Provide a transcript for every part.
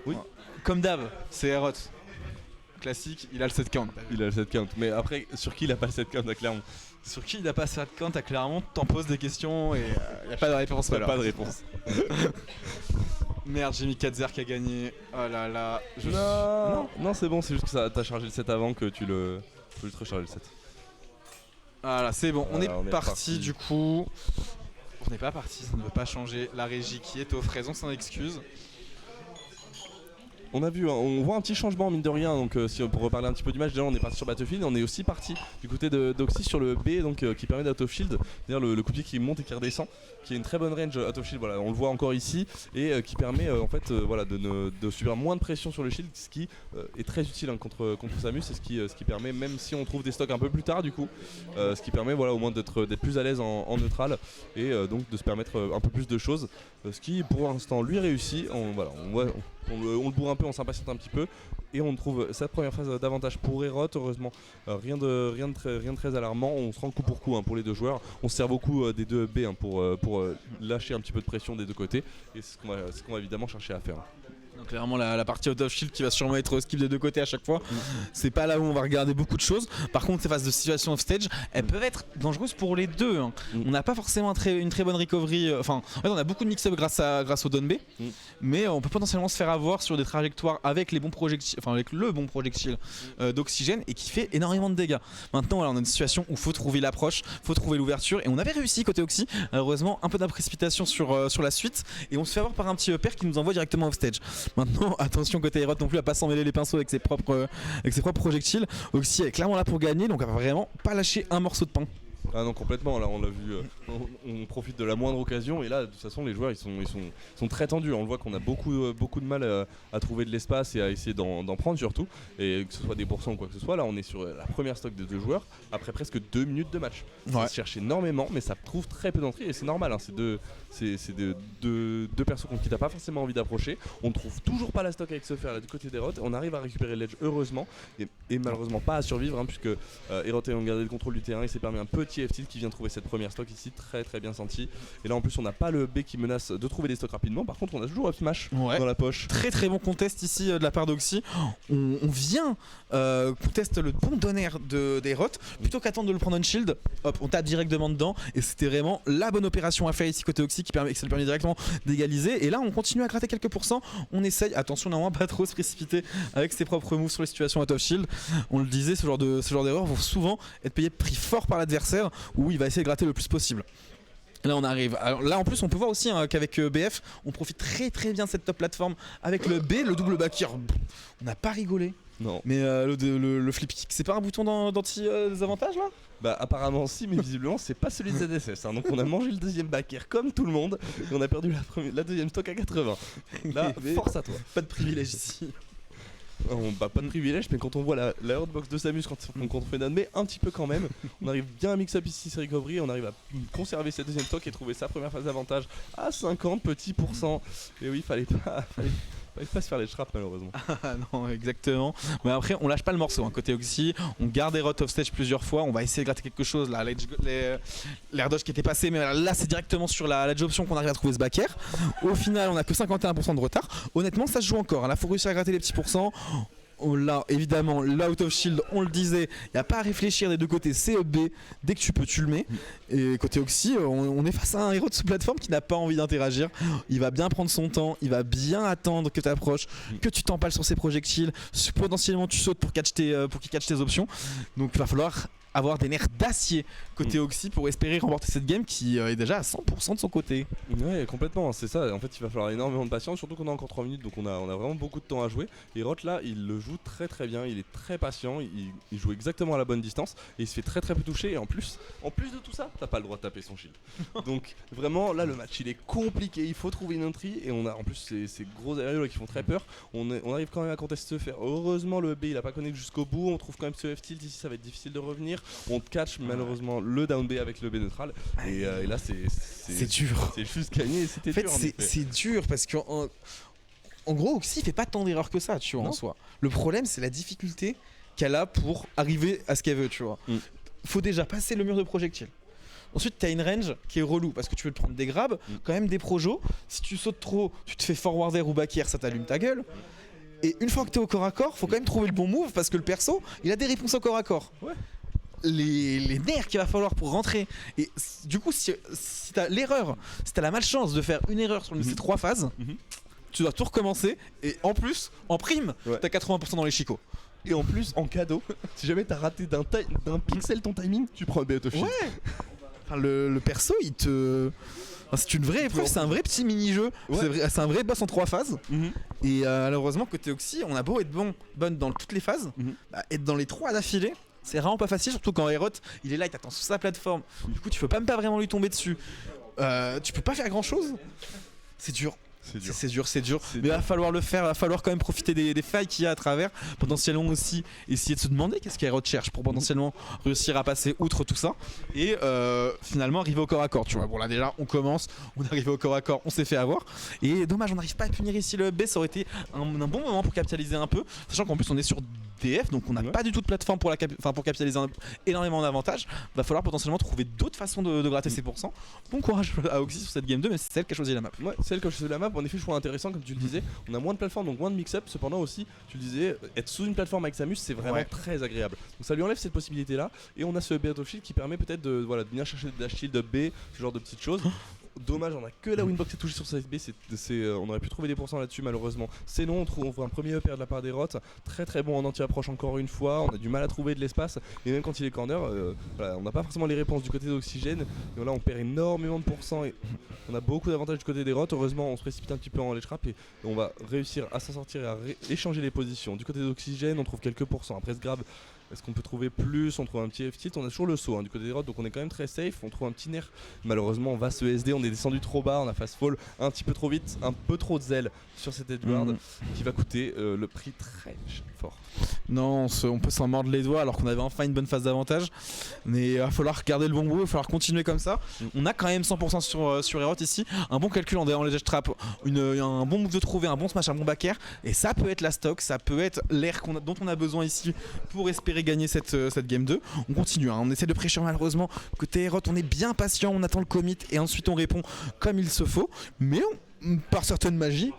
Oui. Comme d'hab, c'est Herot. Classique, il a le 7 count. Il a le 7 count. Mais après, sur qui il a pas le 7 count à Clermont? Sur qui il n'a pas 7 count à Clermont, t'en poses des questions et il n'y a pas de réponse. Pas de réponse. Merde, j'ai mis 4-0 qui a gagné. Oh là là. Non, c'est bon, c'est juste que ça t'as chargé le 7 avant que tu le. Faut juste recharger le 7. Voilà, c'est bon, on Voilà, est parti du coup. On n'est pas parti, ça ne veut pas changer. La régie qui est aux fraises, on s'en excuse. On a vu, on voit un petit changement mine de rien, donc pour reparler un petit peu du match, déjà on est parti sur Battlefield, on est aussi parti du côté d'Oxy sur le B, donc qui permet d'out of shield, c'est-à-dire le coup de pied qui monte et qui redescend, qui a une très bonne range out of shield, voilà, on le voit encore ici, et qui permet en fait voilà, de subir moins de pression sur le shield, ce qui est très utile contre Samus, et ce qui permet, même si on trouve des stocks un peu plus tard du coup, ce qui permet voilà, au moins d'être plus à l'aise en neutral, et donc de se permettre un peu plus de choses, ce qui pour l'instant lui réussit, on le bourre un peu, on s'impatiente un petit peu et on trouve sa première phase d'avantage pour Herot. Heureusement, rien de très alarmant. On se rend coup pour coup pour les deux joueurs. On se sert beaucoup des deux B pour lâcher un petit peu de pression des deux côtés et c'est ce qu'on va évidemment chercher à faire. Donc clairement la partie out of shield qui va sûrement être skip des deux côtés à chaque fois, c'est pas là où on va regarder beaucoup de choses. Par contre ces phases de situation off stage, elles peuvent être dangereuses pour les deux. On n'a pas forcément une très bonne recovery, en fait on a beaucoup de mix-up grâce au down B, mais on peut potentiellement se faire avoir sur des trajectoires avec les bons projectiles, avec le bon projectile d'oxygène et qui fait énormément de dégâts. Maintenant voilà, on a une situation où faut trouver l'approche, faut trouver l'ouverture et on avait réussi côté Oxy, heureusement un peu d'imprécipitation sur la suite et on se fait avoir par un petit upper qui nous envoie directement off stage. Maintenant, attention côté Herot non plus à pas s'en mêler les pinceaux avec ses propres projectiles. Oxy est clairement là pour gagner, donc on va vraiment pas lâcher un morceau de pain. Ah non, complètement, là on l'a vu, on profite de la moindre occasion et là de toute façon les joueurs ils sont très tendus, on le voit qu'on a beaucoup de mal à trouver de l'espace et à essayer d'en prendre surtout, et que ce soit des pourcents ou quoi que ce soit, là on est sur la première stock de deux joueurs après presque 2 minutes de match. Ça se cherche énormément mais ça trouve très peu d'entrées et c'est normal, c'est deux persos contre qui t'as pas forcément envie d'approcher, on ne trouve toujours pas la stock avec ce fer là du côté d'Herot, on arrive à récupérer l'edge heureusement et malheureusement pas à survivre puisque Herot ayant gardé le contrôle du terrain il s'est permis un petit F-tilt qui vient trouver cette première stock ici, très très bien senti. Et là en plus on n'a pas le B qui menace de trouver des stocks rapidement, par contre on a toujours Up Smash dans la poche. Très très bon contest ici de la part d'Oxy. On vient conteste le bon donner d'Herot, plutôt qu'attendre de le prendre on shield, hop on tape directement dedans et c'était vraiment la bonne opération à faire ici côté Oxy ça le permet directement d'égaliser. Et là on continue à gratter quelques pourcents, on essaye, attention normalement pas trop se précipiter avec ses propres moves sur les situations out of shield. On le disait, ce genre d'erreurs vont souvent être pris fort par l'adversaire où il va essayer de gratter le plus possible. Là on arrive, alors là en plus on peut voir aussi qu'avec BF on profite très très bien de cette top plateforme avec le B, le double back air, on n'a pas rigolé. Non. Mais le flip kick c'est pas un bouton d'anti-désavantage là? Bah apparemment si, mais visiblement c'est pas celui de ZSS donc on a mangé le deuxième back air comme tout le monde et on a perdu la deuxième stock à 80. Là force à toi. Pas de privilège ici. Pas de privilège, mais quand on voit la hotbox de Samus quand on fait down, mais un petit peu quand même, on arrive bien à mix-up ici ses recovery, on arrive à conserver cette deuxième stock et trouver sa première phase d'avantage à 50 petits pourcents. Et oui, fallait pas se faire les trappes malheureusement. Non, exactement. Mais après, on lâche pas le morceau. Côté Oxy, on garde Herot off stage plusieurs fois. On va essayer de gratter quelque chose. Là, l'air dodge qui était passé, mais là, c'est directement sur la edge option qu'on arrive à trouver ce back air. Au final, on a que 51% de retard. Honnêtement, ça se joue encore. Là, faut réussir à gratter les petits pourcents. Là, évidemment, l'out of shield, on le disait, il n'y a pas à réfléchir des deux côtés, c'est up B, dès que tu peux, tu le mets. Et côté Oxy, on est face à un héros de sous-plateforme qui n'a pas envie d'interagir. Il va bien prendre son temps, il va bien attendre que tu approches, que tu t'empales sur ses projectiles, potentiellement tu sautes pour qu'il catch tes options. Donc il va falloir avoir des nerfs d'acier côté Oxy pour espérer remporter cette game qui est déjà à 100% de son côté. Ouais, complètement, c'est ça. En fait, il va falloir énormément de patience, surtout qu'on a encore 3 minutes, donc on a vraiment beaucoup de temps à jouer. Et Herot là, il le joue très très bien, il est très patient, il joue exactement à la bonne distance et il se fait très très peu toucher. Et en plus de tout ça, t'as pas le droit de taper son shield. Donc vraiment, là le match il est compliqué, il faut trouver une entry et on a en plus ces gros aériaux là qui font très peur. On arrive quand même à contester ce fer. Heureusement, le B il a pas connecté jusqu'au bout, on trouve quand même ce F-tilt ici, ça va être difficile de revenir. On catch malheureusement le down B avec le B neutral et là c'est dur. C'est juste gagné et c'était dur. C'est dur parce que en gros Oxy fait pas tant d'erreurs que ça, tu vois, en soi. Le problème c'est la difficulté qu'elle a pour arriver à ce qu'elle veut, tu vois. Faut déjà passer le mur de projectiles. Ensuite t'as une range qui est relou parce que tu veux te prendre des grabs, quand même des projos. Si tu sautes trop, tu te fais forward air ou back air, ça t'allume ta gueule. Et une fois que t'es au corps à corps, faut quand même trouver le bon move parce que le perso, il a des réponses au corps à corps. Ouais. Les nerfs qu'il va falloir pour rentrer. Et du coup, si t'as l'erreur, si t'as la malchance de faire une erreur sur une de ces 3 phases, tu dois tout recommencer. Et en plus, en prime, t'as 80% dans les chicots. Et en plus, en cadeau, si jamais t'as raté d'un pixel ton timing, tu prends un BO of Shield. Ouais. Enfin, le perso, il te. Enfin, c'est une vraie épreuve, c'est un vrai petit mini-jeu. Ouais. C'est un vrai boss en 3 phases. Et malheureusement, côté Oxy, on a beau être bonne dans toutes les phases, être dans les 3 d'affilée, c'est vraiment pas facile, surtout quand Aerot il est là, il t'attend sur sa plateforme. Du coup, tu peux même pas vraiment lui tomber dessus. Tu peux pas faire grand-chose. C'est dur. C'est dur. Mais il va falloir le faire, il va falloir quand même profiter des failles qu'il y a à travers. Potentiellement aussi essayer de se demander qu'est-ce qu'Aerot cherche pour potentiellement réussir à passer outre tout ça. Et finalement arriver au corps à corps. Tu vois, bon là déjà on commence, on est arrivé au corps à corps, on s'est fait avoir. Et dommage, on n'arrive pas à punir ici le B, ça aurait été un bon moment pour capitaliser un peu. Sachant qu'en plus on est sur DF, donc on n'a pas du tout de plateforme pour capitaliser énormément d'avantages. Va falloir potentiellement trouver d'autres façons de gratter ses pourcents. Bon courage à Oxy sur cette game 2, mais c'est celle qui a choisi la map. Ouais, celle qui a choisi la map. En effet, je trouve intéressant, comme tu le disais. On a moins de plateformes, donc moins de mix-up. Cependant, aussi, tu le disais, être sous une plateforme avec Samus, c'est vraiment très agréable. Donc ça lui enlève cette possibilité-là. Et on a ce Beat of Shield qui permet peut-être de venir chercher de la shield de B, ce genre de petites choses. Dommage, on a que la winbox est touchée sur sa SB, on aurait pu trouver des pourcents là-dessus malheureusement. C'est non, on voit un premier upper de la part des Rots, très bon en anti-approche encore une fois, on a du mal à trouver de l'espace, et même quand il est corner, on n'a pas forcément les réponses du côté d'Oxygène, et là on perd énormément de pourcents, et on a beaucoup d'avantages du côté des Rots. Heureusement on se précipite un petit peu en ledge trap, et on va réussir à s'en sortir et à échanger les positions. Du côté d'Oxygène on trouve quelques pourcents, après ce grab, est-ce qu'on peut trouver plus? On trouve un petit F-tilt, on a toujours le saut du côté des Rots, donc on est quand même très safe, on trouve un petit nerf. Malheureusement on va se SD, on est descendu trop bas, on a fast fall un petit peu trop vite, un peu trop de zèle sur cette edgeguard qui va coûter le prix très fort. Non, on peut s'en mordre les doigts alors qu'on avait enfin une bonne phase d'avantage, mais il va falloir garder le bon bout, il va falloir continuer comme ça. On a quand même 100% sur Aerot ici, un bon calcul en ledge trap, un bon move de trouver, un bon smash, un bon back air, et ça peut être la stock, ça peut être l'air dont on a besoin ici pour espérer gagner cette game 2. On continue, on essaie de pressure malheureusement. Côté Aerot, on est bien patient, on attend le commit et ensuite on répond comme il se faut, mais par certaine magie,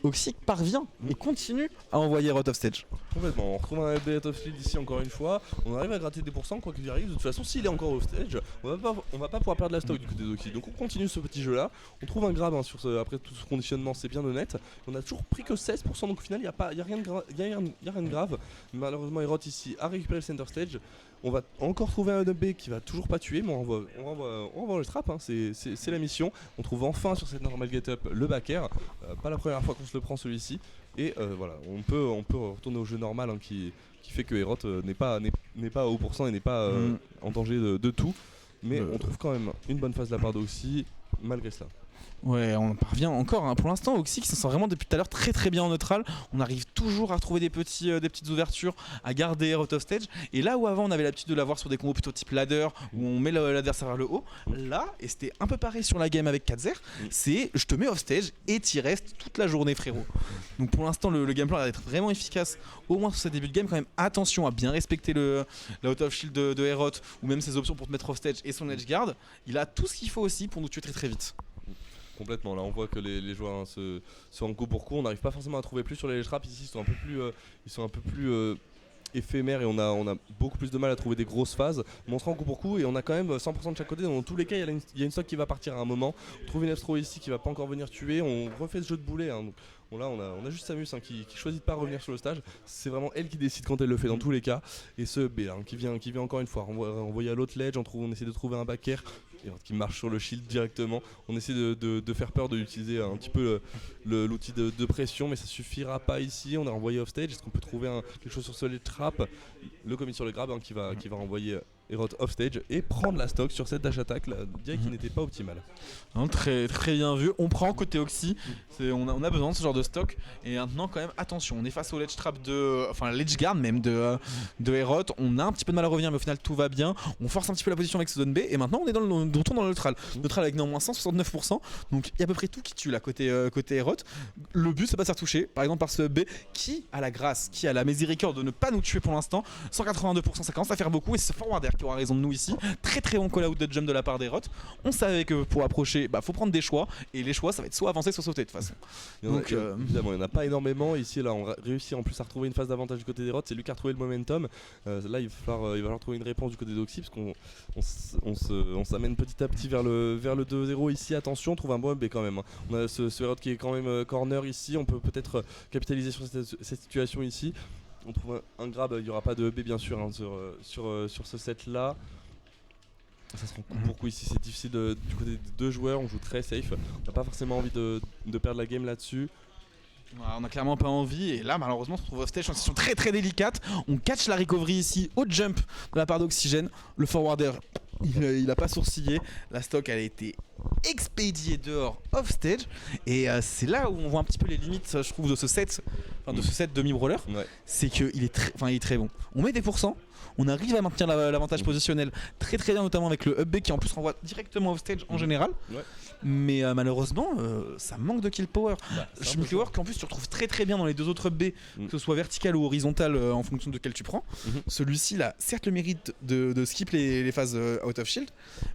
Oxy parvient et continue à envoyer Aerot off stage. Complètement, on retrouve un Beat of Shield ici encore une fois, on arrive à gratter des pourcents quoi qu'il arrive. De toute façon, s'il est encore off stage, on va pas pouvoir perdre la stock du côté d'Oxy. Donc on continue ce petit jeu là, on trouve un grab après tout ce conditionnement, c'est bien honnête. On a toujours pris que 16%, donc au final il n'y a rien de grave. Malheureusement Aerot ici a récupéré le center stage. On va encore trouver un B qui va toujours pas tuer, mais on renvoie le trap, c'est la mission. On trouve enfin sur cette normal get up le back air, pas la première fois qu'on se le prend celui-ci. Et voilà, on peut retourner au jeu normal qui fait que Aerot n'est pas au pourcent et n'est pas en danger de tout. Mais on trouve quand même une bonne phase de la part d'Oxy malgré cela. Ouais, on parvient encore. Pour l'instant, Oxy qui s'en sort vraiment depuis tout à l'heure très bien en neutral. On arrive toujours à retrouver des petites ouvertures, à garder Aerot off stage. Et là où avant on avait l'habitude de l'avoir sur des combos plutôt type ladder, où on met l'adversaire vers le haut, là, et c'était un peu pareil sur la game avec Katzer, c'est je te mets off stage et t'y restes toute la journée, frérot. Donc pour l'instant, le gameplay a l'air d'être vraiment efficace, au moins sur ce début de game. Quand même, attention à bien respecter la out of shield de Aerot, ou même ses options pour te mettre off stage et son edge guard. Il a tout ce qu'il faut aussi pour nous tuer très vite. Complètement, là on voit que les joueurs sont en coup pour coup, on n'arrive pas forcément à trouver plus sur les traps ici, ils sont un peu plus éphémères et on a beaucoup plus de mal à trouver des grosses phases, mais on se rend coup pour coup et on a quand même 100% de chaque côté. Dans tous les cas il y a une stock qui va partir à un moment, on trouve une F-throw ici qui va pas encore venir tuer, on refait ce jeu de boulet donc, là on a juste Samus qui choisit de pas revenir sur le stage, c'est vraiment elle qui décide quand elle le fait dans tous les cas, et ce B qui vient encore une fois envoyer à l'autre ledge, on essaie de trouver un back air qui marche sur le shield directement. On essaie de faire peur, d'utiliser un petit peu l'outil de pression, mais ça suffira pas ici. On a renvoyé off stage. Est-ce qu'on peut trouver quelque chose sur ce lead trap? Le commit sur le grab qui va renvoyer Aerot off stage et prendre la stock sur cette dash attack qui n'était pas optimale. Très bien vu. On prend côté Oxy, on a besoin de ce genre de stock. Et maintenant quand même attention, on est face au ledge trap ledge guard même de Aerot. On a un petit peu de mal à revenir, mais au final tout va bien. On force un petit peu la position avec ce zone B et maintenant on est de retour dans le neutral. Neutral avec néanmoins 169%. Donc il y a à peu près tout qui tue là côté Aerot. Le but c'est pas de se faire toucher, par exemple par ce B qui a la grâce, qui a la miséricorde de ne pas nous tuer pour l'instant. 182%, ça commence à faire beaucoup, et c'est ce forward air qui aura raison de nous ici. Très très bon call out de jump de la part d'Erot. On savait que pour approcher, faut prendre des choix. Et les choix, ça va être soit avancer, soit sauter de toute façon. Donc, évidemment, il n'y en a pas énormément. Ici, là, on réussit en plus à retrouver une phase d'avantage du côté d'Erot. C'est lui qui a retrouvé le momentum. Là, il va falloir trouver une réponse du côté d'Oxy parce qu'on s'amène petit à petit vers le 2-0 ici. Attention, on trouve un bon up quand même. On a ce Erot qui est quand même corner ici. On peut peut-être capitaliser sur cette situation ici. On trouve un grab, il n'y aura pas de B bien sûr sur ce set là. Ça se rend coup pour coup ici, c'est difficile du côté des deux joueurs, on joue très safe. On n'a pas forcément envie de perdre la game là-dessus. On a clairement pas envie et là malheureusement on se trouve off-stage en situation très très délicate. On catch la recovery ici au jump de la part d'Oxygène. Le forwarder il a pas sourcillé. La stock elle a été expédiée dehors off-stage et c'est là où on voit un petit peu les limites je trouve de ce set demi-brawler. Ouais. C'est qu'il est très bon. On met des pourcents. On arrive à maintenir l'avantage positionnel très très bien, notamment avec le up B qui en plus renvoie directement off stage en général. Ouais. Mais malheureusement, ça manque de kill power. Je me fais voir qu'en plus tu retrouves très très bien dans les deux autres up B, que ce soit vertical ou horizontal en fonction de quel tu prends. Celui-ci il a certes le mérite de skip les phases out of shield,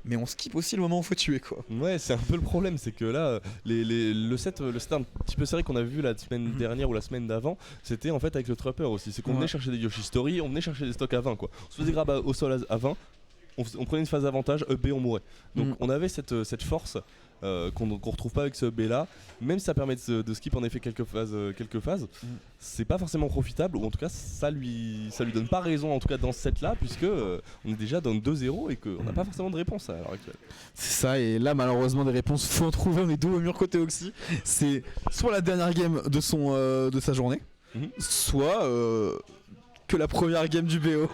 mais on skip aussi le moment où il faut tuer quoi. Ouais, c'est un peu le problème, c'est que là, le set un petit peu serré qu'on a vu la semaine dernière ou la semaine d'avant, c'était en fait avec le trapper aussi. C'est qu'on venait chercher des Yoshi Story, on venait chercher des stocks à 20 quoi. On se faisait grab au sol à 20, on prenait une phase d'avantage, EB on mourait. Donc on avait cette force qu'on retrouve pas avec ce EB là, même si ça permet de skip en effet quelques phases, c'est pas forcément profitable, ou en tout cas ça lui donne pas raison en tout cas dans ce set là, puisque on est déjà dans 2-0 et qu'on n'a pas forcément de réponse à l'heure actuelle. C'est ça, et là malheureusement des réponses faut en trouver, on est dos au mur côté Oxy. C'est soit la dernière game de sa journée, soit que la première game du BO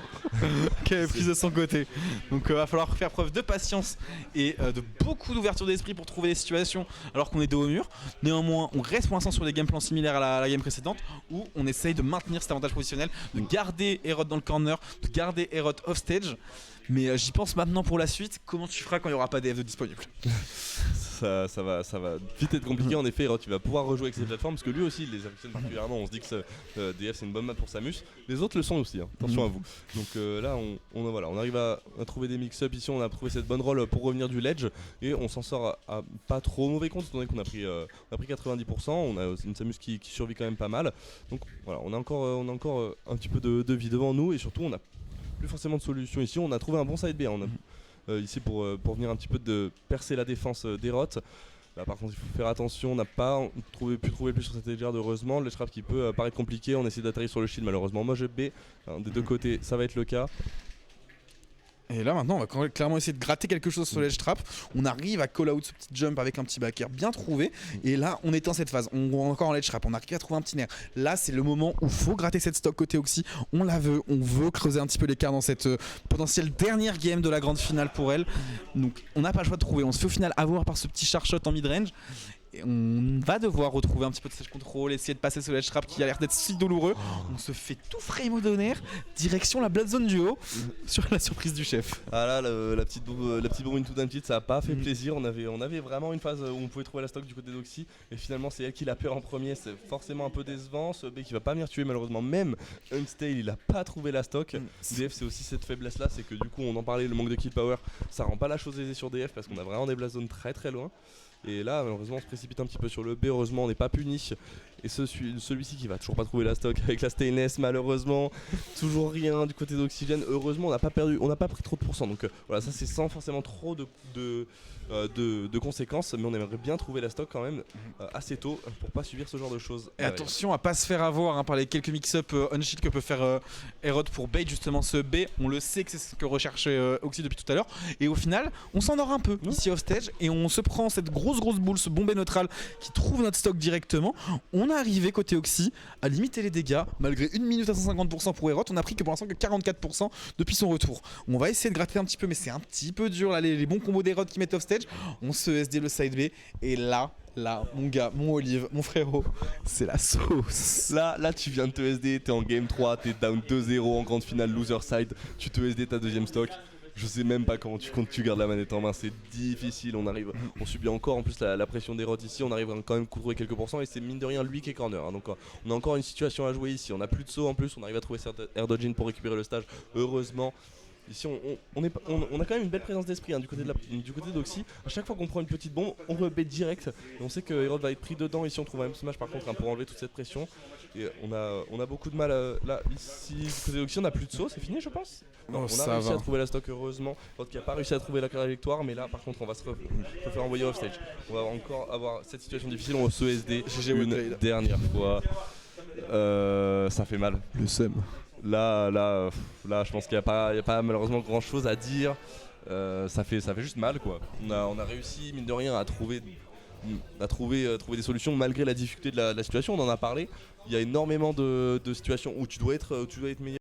qui avait prise de son côté. Donc va falloir faire preuve de patience et de beaucoup d'ouverture d'esprit pour trouver des situations alors qu'on est dos au mur. Néanmoins on reste pour l'instant sur des game plans similaires à la game précédente où on essaye de maintenir cet avantage positionnel, de garder Erot dans le corner, de garder Erot off stage. Mais j'y pense maintenant pour la suite, comment tu feras quand il n'y aura pas DF de disponible? Ça va vite être compliqué en effet. Erot tu vas pouvoir rejouer avec ces plateformes parce que lui aussi il les affectionne particulièrement. On se dit que DF c'est une bonne map pour Samus, les autres le sont aussi, hein. Attention à vous. Donc là on arrive à trouver des mix-up ici, on a trouvé cette bonne roll pour revenir du ledge et on s'en sort à pas trop mauvais compte étant donné qu'on a pris 90%, on a une Samus qui survit quand même pas mal. Donc voilà, on a encore un petit peu de vie devant nous et surtout on a plus forcément de solution ici. On a trouvé un bon side B, on a ici pour venir un petit peu de percer la défense d'Erot. Là par contre il faut faire attention, on n'a pas pu trouver plus sur cette edge heureusement. Le trap qui peut paraître compliqué, on essaie d'atterrir sur le shield malheureusement. Moi je B, des deux côtés ça va être le cas. Et là maintenant on va clairement essayer de gratter quelque chose sur l'edge trap. On arrive à call out ce petit jump avec un petit backer bien trouvé. Et là on est dans cette phase, on va encore en ledge trap, on arrive à trouver un petit nerf. Là c'est le moment où il faut gratter cette stock côté Oxy. On veut creuser un petit peu l'écart dans cette potentielle dernière game de la grande finale pour elle. Donc on n'a pas le choix de trouver, on se fait au final avoir par ce petit char shot en mid range. Et on va devoir retrouver un petit peu de stage control, essayer de passer ce ledge trap qui a l'air d'être si douloureux. On se fait tout frame au donner, direction la Blood Zone du haut, sur la surprise du chef. Ah là, la petite bombe into time ça a pas fait plaisir. On avait vraiment une phase où on pouvait trouver la stock du côté d'Oxy et finalement c'est elle qui l'a peur en premier. C'est forcément un peu décevant. Ce B qui va pas venir tuer malheureusement. Même Unstale il a pas trouvé la stock. DF c'est aussi cette faiblesse là, c'est que du coup on en parlait, le manque de kill power ça rend pas la chose aisée sur DF parce qu'on a vraiment des blast zones très très loin. Et là malheureusement on se précipite un petit peu sur le B, heureusement on n'est pas puni. Et celui-ci qui va toujours pas trouver la stock avec la stainless malheureusement, toujours rien du côté d'Oxygène. Heureusement on n'a pas pris trop de pourcents, donc voilà, ça c'est sans forcément trop de conséquences, mais on aimerait bien trouver la stock quand même assez tôt pour pas subir ce genre de choses. Et attention à pas se faire avoir par les quelques mix-up on-shield que peut faire Erot pour bait justement ce B. On le sait que c'est ce que recherchait Oxy depuis tout à l'heure. Et au final on s'endort un peu ici off stage et on se prend cette grosse boule, ce bombé neutral qui trouve notre stock directement. On est arrivé côté Oxy à limiter les dégâts malgré 1 minute à 150% pour Erot. On a pris que pour l'instant que 44% depuis son retour. On va essayer de gratter un petit peu mais c'est un petit peu dur là, les bons combos d'Erot qui mettent off stage. On se SD le side B et là mon gars, mon Olive, mon frérot, c'est la sauce. Là tu viens de te SD, t'es en game 3, t'es down 2-0 en grande finale loser side, tu te SD ta deuxième stock. Je sais même pas comment tu gardes la manette en main, c'est difficile, on subit encore en plus la pression des rots ici, on arrive quand même à trouver quelques pourcents et c'est mine de rien lui qui est corner, hein. Donc on a encore une situation à jouer ici, on a plus de saut en plus, on arrive à trouver air dodging pour récupérer le stage, heureusement. Ici, on a quand même une belle présence d'esprit hein, du côté d'Oxy. À chaque fois qu'on prend une petite bombe, on rebait direct. Et on sait que Herod va être pris dedans. Ici, on trouve un M-Smash par contre hein, pour enlever toute cette pression. Et on a beaucoup de mal là. Ici, du côté d'Oxy, on n'a plus de saut. C'est fini, je pense. Non, On a ça réussi va. à trouver la stock, heureusement. L'autre qui n'a pas réussi à trouver la trajectoire. Mais là, par contre, on va se faire envoyer off-stage. On va encore avoir cette situation difficile. On va se SD GG une Woodgrade. dernière fois. Ça fait mal. Le seum. Là, je pense qu'il n'y a pas malheureusement grand chose à dire. Ça fait juste mal quoi. On a réussi mine de rien à trouver des solutions malgré la difficulté de la situation. On en a parlé. Il y a énormément de situations où tu dois être meilleur.